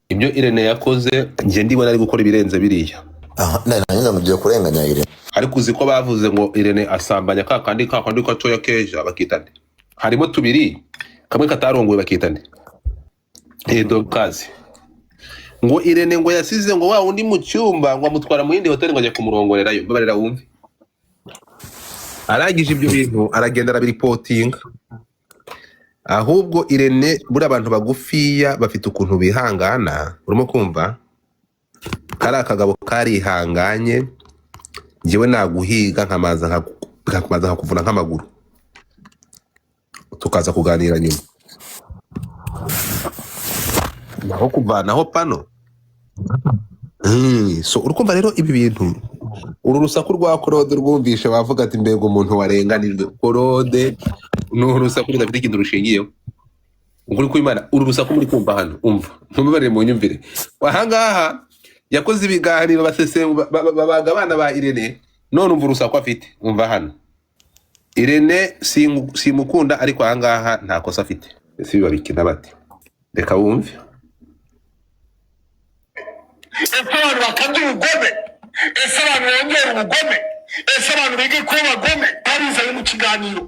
ibyo Irene yakoze nje ndibona ari gukora ibirenze biriya. Nanjye ngiye kurenganya Irene. Ariko uzi ko bavuze ngo Irene asambanya kakandi katoya keja bakitane. Harimo tubiri kamwe katarongoye bakitane. Dokazi ngo Irene ngo yasize ngo wa undi mu cyumba ngo amutwara mu yindi hotel ngo ajya kumurongorerayo. Babarira wumve. Aragije ibyo bintu aragenda arabiripotinga. Ahubwo Irene buri abantu bagufiya bafite ukuntu bihangana, urimo kumva? Kari akagabo karihanganye, njyewe naguhiga nkamaza nkakuvuna nk'amaguru, tukaza kuganira nyuma. Naho kuvanaho pano. So urukumva rero ibi bintu uru rusaku rwa Claude rwumvishe bavuga ati mbego umuntu warenganijwe. Claude no rusaku rudafite ikintu rushingiyeho. Ukuri kw'Imana uru rusaku muri kumva hano umva ntumubare mu nyumvire. Wahangaha yakoze ibiganiro basesengu babaga abana ba Irene none umva urusaku afite umva hano. Irene simukunda ariko ahangaha nta kosa afite. Ese babikina bate? Reka wumve. Abantu bakabye ubugome, ese abantu bongera ubugome, ese abantu bige kuba abagome barizanye mu kiganiro.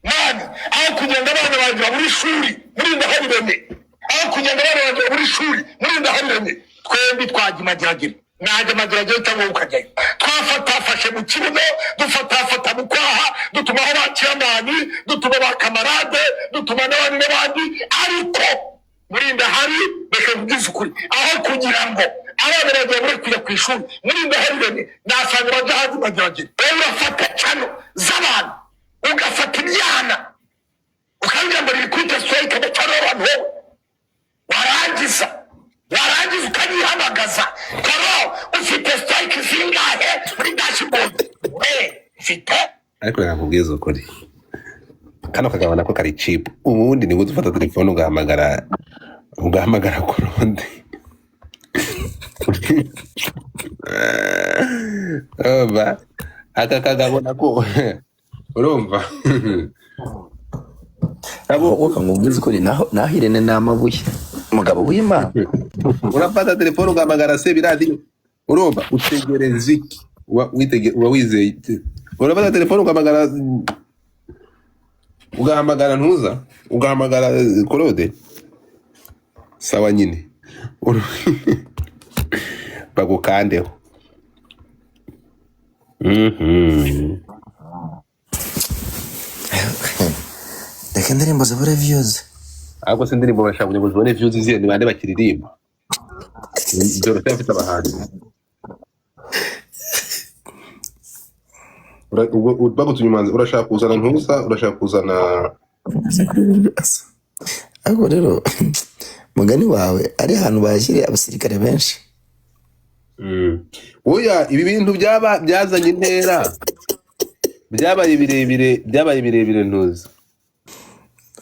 Mani aho kugenda abana banjye muri shuri muri ndahabiranye, aho kugenda abana banjye muri shuri muri ndahabiranye, twembi twagimageragere najya mageragere cyangwa ukajyayo twafatafashe mu kibuno dufatafata mu kwaha dutumaho ba kiramani dutuma ba kamarade dutuma n'abandi ariko muri ndahari reka mvugize ukuri aho kugira ngo abana bagiye muri kujya ku ishuri muri ndahabiranye nasanga bajya hanze mageragere wowe urafata cano z'abantu ugafata ibyana ukabwira ngo rikute soyika cyane abantu wowe warangiza ukayihamagaza karo ufite strike zingahe muri dashboard ufite ariko nakubwiza ukuri kano kagabana ko kari cheap ubundi ni gufata telefone ugahamagara Claude. Oba aka kagabona ko urumva abo ukamubwiza ukuri naho Irene n'amabuye umugabo w'Imana. Urafata telefone ugahamagara se biradi urumva utegereza iki wizeye urafata telefone ugahamagara ntuza ugahamagara Claude sawa nyine bagukandeho. Reka indirimbo zibure views. Ahubwo se indirimbo bashaka kugira ngo zibone views ziye ni bande bakiririmba. Ibyo rufite abahanzi. Bagutumye umanzi urashaka kuzana ntuza urashaka kuzana ahubwo rero mugani wawe ari ahantu bashyiriye abasirikare benshi. Oya ibi bintu byazanye intera byabaye birebire ntuza.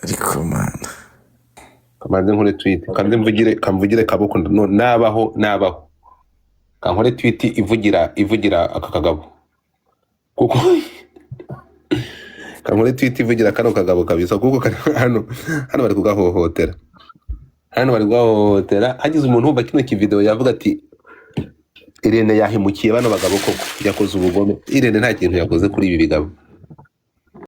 Ariko mana kamanze nkore tweet kandi mvugire kaboko nabaho kankore tweet ivugira aka kagabo kuko kankore tweet ivugira kano kagabo kabisa kuko hano bari kugahohotera hagize umuntu wumva kino kivideo yavuga ati Irene yahemukiye bano bagabo koko yakoze ubugome. Irene nta kintu yakoze kuri ibi bigabo.